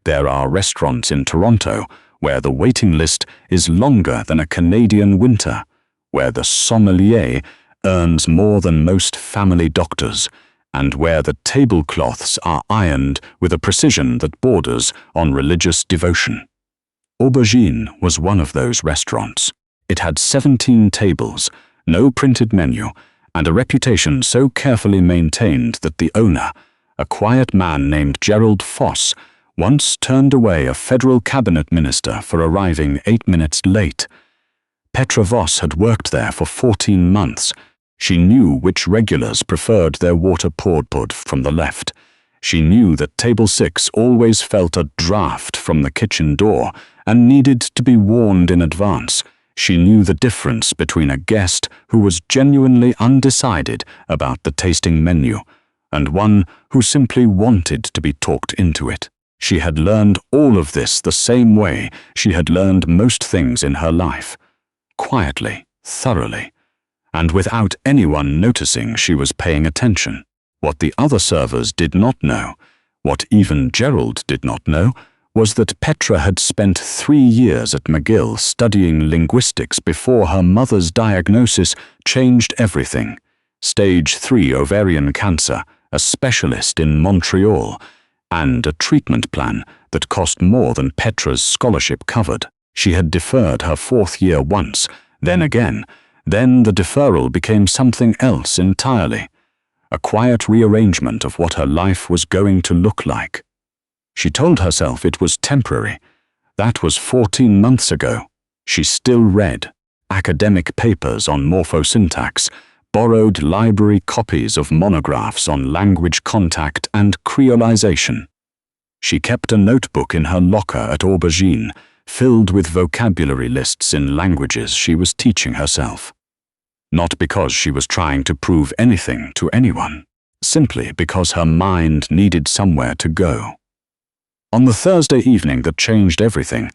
There are restaurants in Toronto where the waiting list is longer than a Canadian winter, where the sommelier earns more than most family doctors, and where the tablecloths are ironed with a precision that borders on religious devotion. Aubergine was one of those restaurants. It had 17 tables, no printed menu, and a reputation so carefully maintained that the owner, a quiet man named Gerald Foss, once turned away a federal cabinet minister for arriving 8 minutes late. Petra Voss had worked there for 14 months. She knew which regulars preferred their water poured from the left. She knew that table 6 always felt a draft from the kitchen door and needed to be warned in advance. She knew the difference between a guest who was genuinely undecided about the tasting menu and one who simply wanted to be talked into it. She had learned all of this the same way she had learned most things in her life. Quietly, thoroughly, and without anyone noticing she was paying attention. What the other servers did not know, what even Gerald did not know, was that Petra had spent 3 years at McGill studying linguistics before her mother's diagnosis changed everything. Stage 3 ovarian cancer, a specialist in Montreal, and a treatment plan that cost more than Petra's scholarship covered. She had deferred her 4th year once, then again. Then the deferral became something else entirely, a quiet rearrangement of what her life was going to look like. She told herself it was temporary. That was 14 months ago. She still read academic papers on morphosyntax, borrowed library copies of monographs on language contact and creolization. She kept a notebook in her locker at Aubergine, filled with vocabulary lists in languages she was teaching herself. Not because she was trying to prove anything to anyone, simply because her mind needed somewhere to go. On the Thursday evening that changed everything,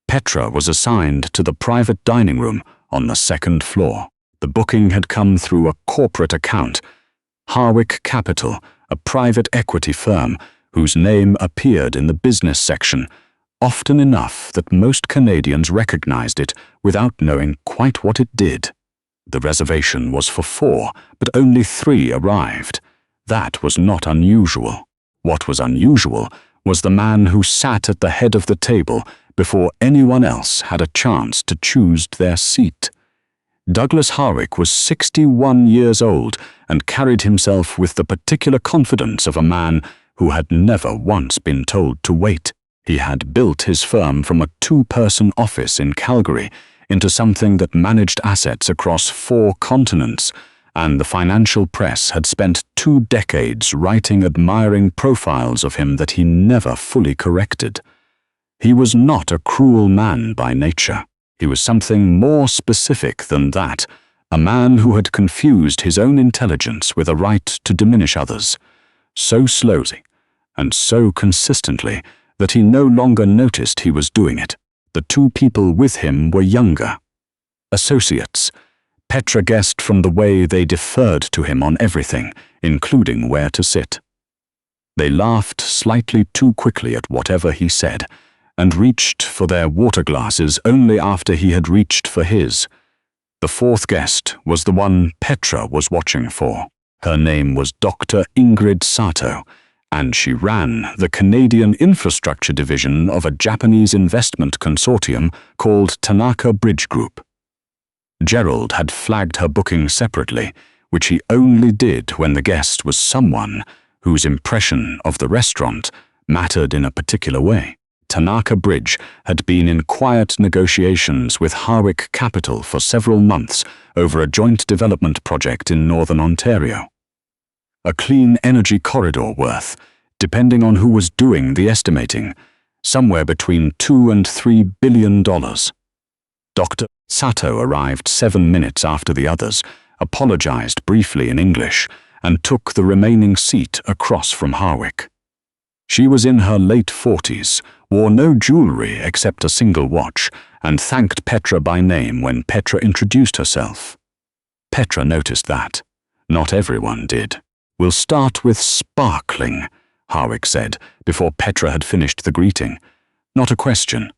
Petra was assigned to the private dining room on the 2nd floor. The booking had come through a corporate account. Harwick Capital, a private equity firm whose name appeared in the business section, often enough that most Canadians recognized it without knowing quite what it did. The reservation was for 4, but only 3 arrived. That was not unusual. What was unusual was the man who sat at the head of the table before anyone else had a chance to choose their seat. Douglas Harwick was 61 years old and carried himself with the particular confidence of a man who had never once been told to wait. He had built his firm from a 2-person office in Calgary into something that managed assets across 4 continents, and the financial press had spent 2 decades writing admiring profiles of him that he never fully corrected. He was not a cruel man by nature. He was something more specific than that, a man who had confused his own intelligence with a right to diminish others, so slowly and so consistently that he no longer noticed he was doing it. The 2 people with him were younger. Associates. Petra guessed from the way they deferred to him on everything, including where to sit. They laughed slightly too quickly at whatever he said, and reached for their water glasses only after he had reached for his. The 4th guest was the one Petra was watching for. Her name was Dr. Ingrid Sato, and she ran the Canadian infrastructure division of a Japanese investment consortium called Tanaka Bridge Group. Gerald had flagged her booking separately, which he only did when the guest was someone whose impression of the restaurant mattered in a particular way. Tanaka Bridge had been in quiet negotiations with Harwick Capital for several months over a joint development project in northern Ontario. A clean energy corridor worth, depending on who was doing the estimating, somewhere between $2 and $3 billion. Dr. Sato arrived 7 minutes after the others, apologized briefly in English, and took the remaining seat across from Harwick. She was in her late 40s, wore no jewelry except a single watch, and thanked Petra by name when Petra introduced herself. Petra noticed that. Not everyone did. "We'll start with sparkling," Harwick said, before Petra had finished the greeting. Not a question.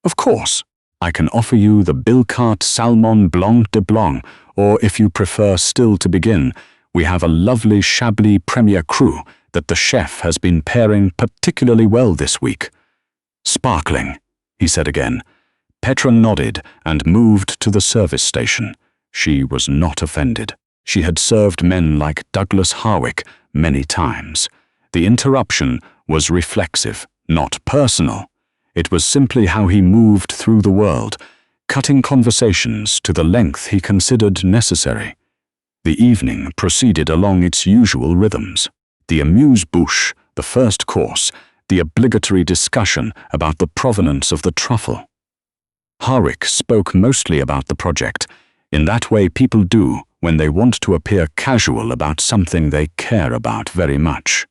Of course. I can offer you the Bilcart Salmon Blanc de Blanc, or if you prefer still to begin, we have a lovely Chablis Premier Cru that the chef has been pairing particularly well this week. Sparkling, he said again. Petra nodded and moved to the service station. She was not offended. She had served men like Douglas Harwick many times. The interruption was reflexive, not personal. It was simply how he moved through the world, cutting conversations to the length he considered necessary. The evening proceeded along its usual rhythms. The amuse-bouche, the first course, the obligatory discussion about the provenance of the truffle. Harwick spoke mostly about the project, in that way people do when they want to appear casual about something they care about very much.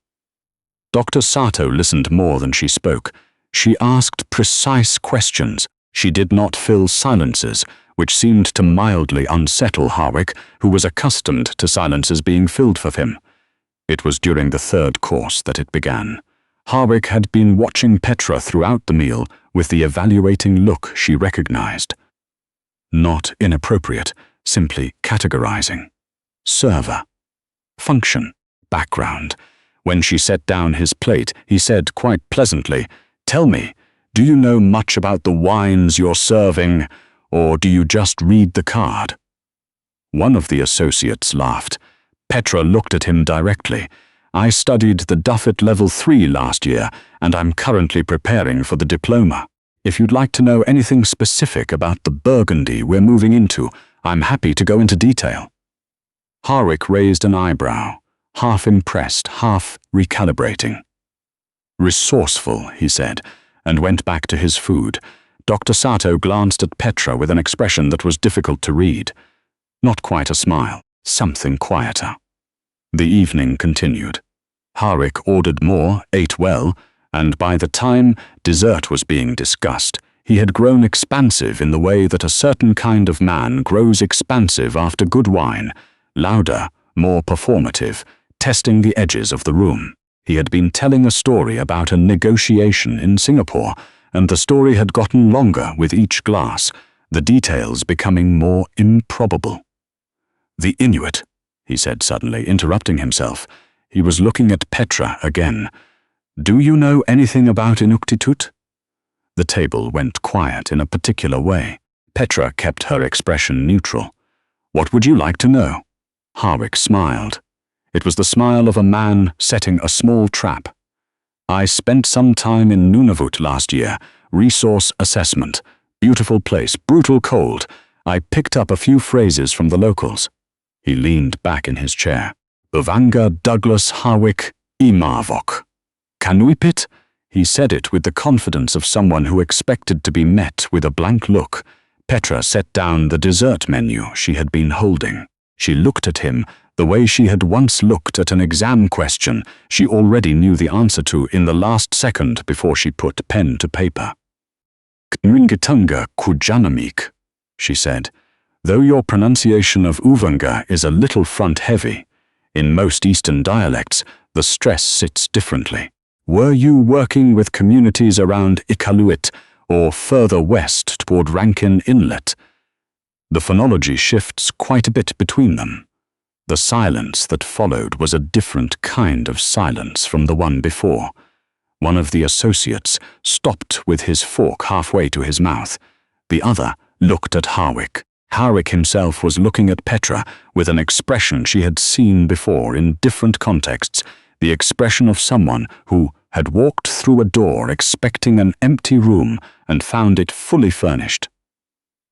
Dr. Sato listened more than she spoke. She asked precise questions. She did not fill silences, which seemed to mildly unsettle Harwick, who was accustomed to silences being filled for him. It was during the third course that it began. Harwick had been watching Petra throughout the meal with the evaluating look she recognized. Not inappropriate, simply categorizing. Server. Function. Background. When she set down his plate, he said quite pleasantly, "Tell me, do you know much about the wines you're serving, or do you just read the card?" One of the associates laughed. Petra looked at him directly. "I studied the Duffet Level 3 last year, and I'm currently preparing for the diploma. If you'd like to know anything specific about the Burgundy we're moving into, I'm happy to go into detail." Harwick raised an eyebrow, half impressed, half recalibrating. "Resourceful," he said, and went back to his food. Dr. Sato glanced at Petra with an expression that was difficult to read. Not quite a smile, something quieter. The evening continued. Harwick ordered more, ate well, and by the time dessert was being discussed, he had grown expansive in the way that a certain kind of man grows expansive after good wine, louder, more performative, testing the edges of the room. He had been telling a story about a negotiation in Singapore, and the story had gotten longer with each glass, the details becoming more improbable. "The Inuit," he said suddenly, interrupting himself. He was looking at Petra again. "Do you know anything about Inuktitut?" The table went quiet in a particular way. Petra kept her expression neutral. "What would you like to know?" Harwick smiled. It was the smile of a man setting a small trap. "I spent some time in Nunavut last year. Resource assessment. Beautiful place, brutal cold. I picked up a few phrases from the locals." He leaned back in his chair. "Bavanga Douglas Harwick Imavok. Kanuipit?" He said it with the confidence of someone who expected to be met with a blank look. Petra set down the dessert menu she had been holding. She looked at him the way she had once looked at an exam question she already knew the answer to in the last second before she put pen to paper. "Kningitunga Kujanamik," she said, "though your pronunciation of Uvanga is a little front-heavy. In most Eastern dialects, the stress sits differently. Were you working with communities around Iqaluit or further west toward Rankin Inlet?" The phonology shifts quite a bit between them. The silence that followed was a different kind of silence from the one before. One of the associates stopped with his fork halfway to his mouth. The other looked at Harwick. Harwick himself was looking at Petra with an expression she had seen before in different contexts, the expression of someone who had walked through a door expecting an empty room and found it fully furnished.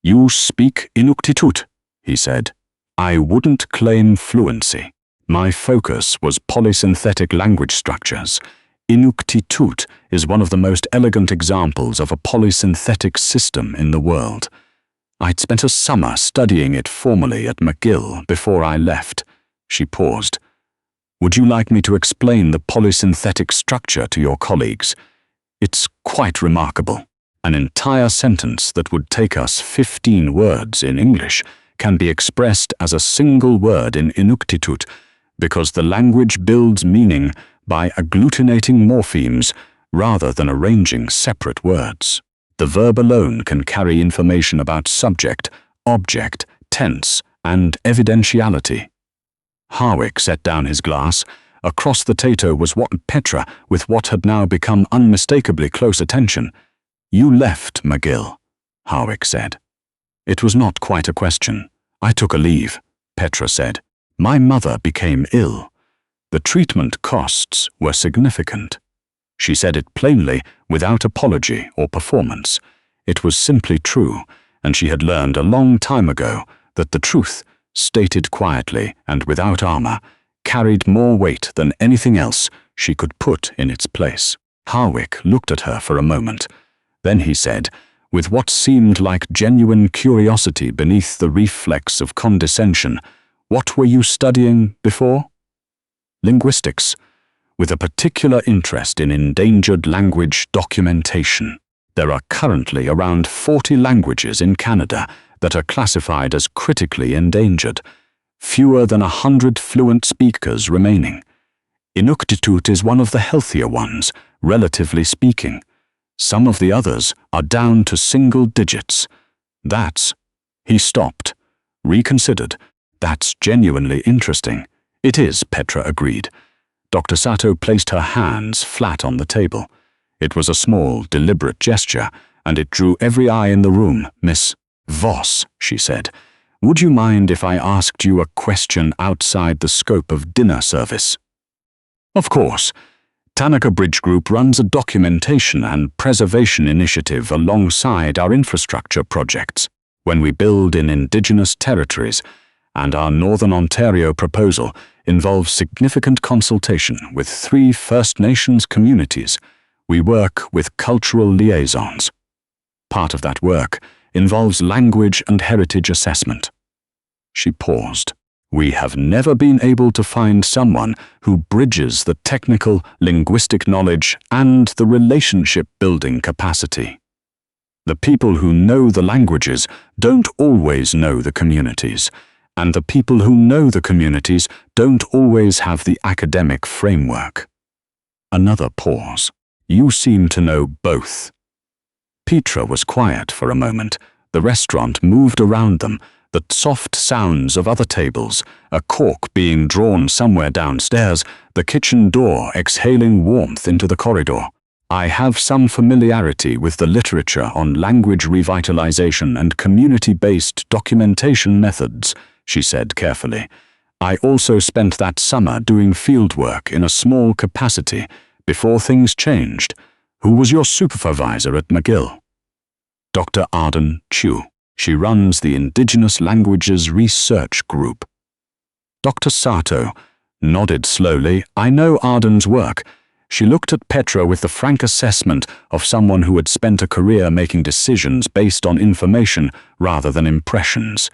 "You speak Inuktitut," he said. "I wouldn't claim fluency. My focus was polysynthetic language structures. Inuktitut is one of the most elegant examples of a polysynthetic system in the world. I'd spent a summer studying it formally at McGill before I left." She paused. "Would you like me to explain the polysynthetic structure to your colleagues? It's quite remarkable. An entire sentence that would take us 15 words in English can be expressed as a single word in Inuktitut because the language builds meaning by agglutinating morphemes rather than arranging separate words. The verb alone can carry information about subject, object, tense, and evidentiality. Harwick set down his glass. Across the tato was Petra, with what had now become unmistakably close attention. "You left, McGill," Harwick said. It was not quite a question. "I took a leave," Petra said. "My mother became ill. The treatment costs were significant." She said it plainly, without apology or performance. It was simply true, and she had learned a long time ago that the truth, stated quietly and without armor, carried more weight than anything else she could put in its place. Harwick looked at her for a moment. Then he said, with what seemed like genuine curiosity beneath the reflex of condescension, "What were you studying before?" "Linguistics, with a particular interest in endangered language documentation. There are currently around 40 languages in Canada that are classified as critically endangered, fewer than 100 fluent speakers remaining. Inuktitut is one of the healthier ones, relatively speaking. Some of the others are down to single digits. That's—" He stopped, reconsidered. "That's genuinely interesting." "It is," Petra agreed. Dr. Sato placed her hands flat on the table. It was a small, deliberate gesture, and it drew every eye in the room. "Miss Voss," she said, "would you mind if I asked you a question outside the scope of dinner service?" "Of course. Tanaka Bridge Group runs a documentation and preservation initiative alongside our infrastructure projects. When we build in Indigenous territories, and our Northern Ontario proposal involves significant consultation with 3 First Nations communities, we work with cultural liaisons. Part of that work involves language and heritage assessment." She paused. "We have never been able to find someone who bridges the technical, linguistic knowledge and the relationship-building capacity. The people who know the languages don't always know the communities, and the people who know the communities don't always have the academic framework." Another pause. "You seem to know both." Petra was quiet for a moment. The restaurant moved around them, the soft sounds of other tables, a cork being drawn somewhere downstairs, the kitchen door exhaling warmth into the corridor. "I have some familiarity with the literature on language revitalization and community-based documentation methods," she said carefully. "I also spent that summer doing fieldwork in a small capacity before things changed. Who was your supervisor at McGill?" "Dr. Arden Chu. She runs the Indigenous Languages Research Group." Dr. Sato nodded slowly. "I know Arden's work." She looked at Petra with the frank assessment of someone who had spent a career making decisions based on information rather than impressions.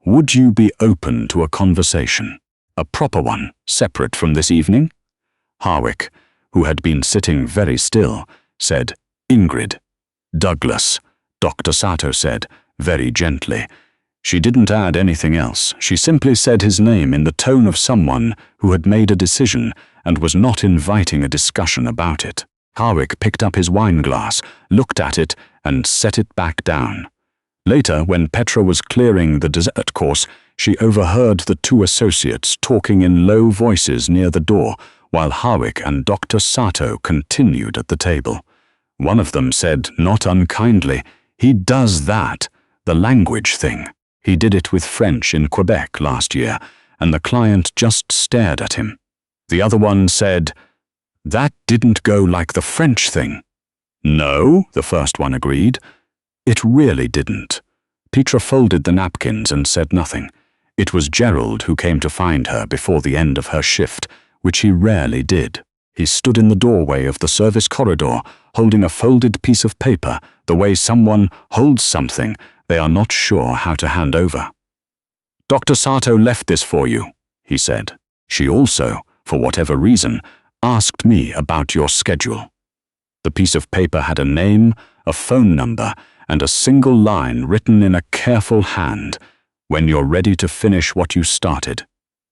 "Would you be open to a conversation? A proper one, separate from this evening?" Harwick, who had been sitting very still, said, "Ingrid." "Douglas," Dr. Sato said, very gently. She didn't add anything else. She simply said his name in the tone of someone who had made a decision and was not inviting a discussion about it. Harwick picked up his wine glass, looked at it, and set it back down. Later, when Petra was clearing the dessert course, she overheard the 2 associates talking in low voices near the door, while Harwick and Dr. Sato continued at the table. One of them said, not unkindly, "He does that, the language thing. He did it with French in Quebec last year, and the client just stared at him." The other one said, "That didn't go like the French thing." "No," the first one agreed. "It really didn't." Petra folded the napkins and said nothing. It was Gerald who came to find her before the end of her shift, which he rarely did. He stood in the doorway of the service corridor, holding a folded piece of paper, the way someone holds something they are not sure how to hand over. "Dr. Sato left this for you," he said. "She also, for whatever reason, asked me about your schedule." The piece of paper had a name, a phone number, and a single line written in a careful hand, "When you're ready to finish what you started."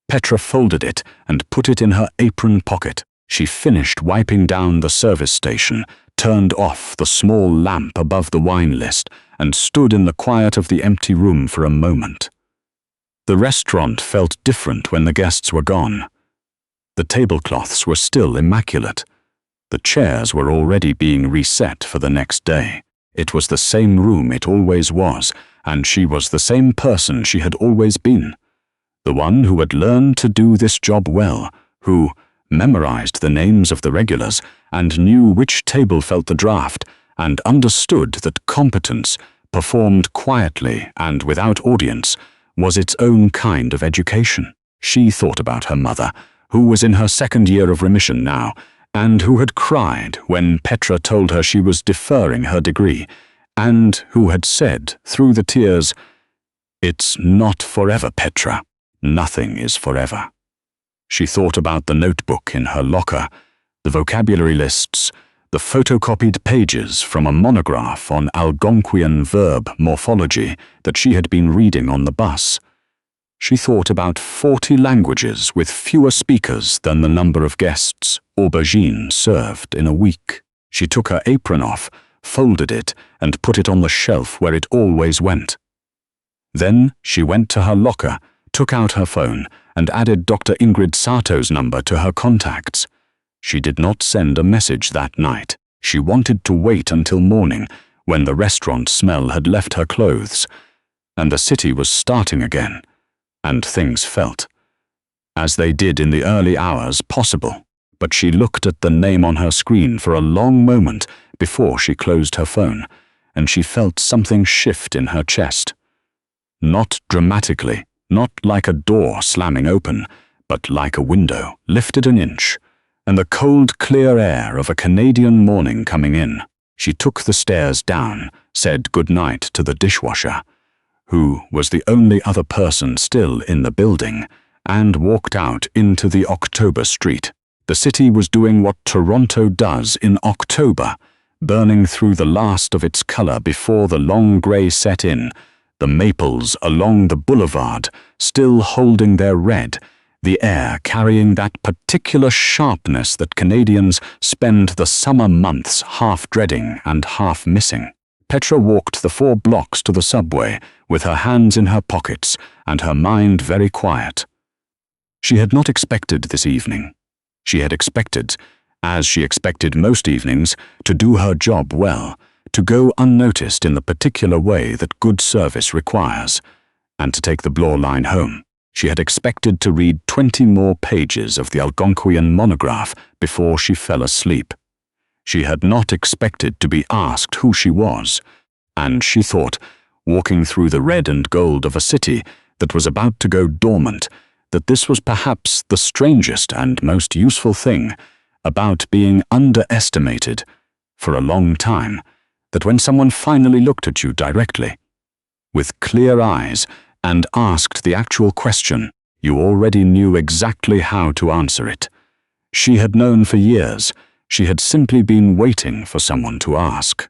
Petra folded it and put it in her apron pocket. She finished wiping down the service station, turned off the small lamp above the wine list, and stood in the quiet of the empty room for a moment. The restaurant felt different when the guests were gone. The tablecloths were still immaculate. The chairs were already being reset for the next day. It was the same room it always was, and she was the same person she had always been. The one who had learned to do this job well, who memorized the names of the regulars and knew which table felt the draft, and understood that competence, performed quietly and without audience, was its own kind of education. She thought about her mother, who was in her second year of remission now, and who had cried when Petra told her she was deferring her degree, and who had said, through the tears, "It's not forever, Petra. Nothing is forever." She thought about the notebook in her locker, the vocabulary lists, the photocopied pages from a monograph on Algonquian verb morphology that she had been reading on the bus. She thought about 40 languages with fewer speakers than the number of guests aubergine served in a week. She took her apron off, folded it, and put it on the shelf where it always went. Then she went to her locker, took out her phone, and added Dr. Ingrid Sato's number to her contacts. She did not send a message that night. She wanted to wait until morning, when the restaurant smell had left her clothes, and the city was starting again, and things felt, as they did in the early hours, possible. But she looked at the name on her screen for a long moment before she closed her phone, and she felt something shift in her chest. Not dramatically, not like a door slamming open, but like a window lifted an inch, and the cold, clear air of a Canadian morning coming in. She took the stairs down, said good night to the dishwasher, who was the only other person still in the building, and walked out into the October street. The city was doing what Toronto does in October, burning through the last of its color before the long gray set in, the maples along the boulevard still holding their red, the air carrying that particular sharpness that Canadians spend the summer months half dreading and half missing. Petra walked the 4 blocks to the subway with her hands in her pockets and her mind very quiet. She had not expected this evening. She had expected, as she expected most evenings, to do her job well, to go unnoticed in the particular way that good service requires, and to take the Bloor line home. She had expected to read 20 more pages of the Algonquian monograph before she fell asleep. She had not expected to be asked who she was, and she thought, walking through the red and gold of a city that was about to go dormant, that this was perhaps the strangest and most useful thing about being underestimated for a long time, that when someone finally looked at you directly, with clear eyes, and asked the actual question, you already knew exactly how to answer it. She had known for years. She had simply been waiting for someone to ask.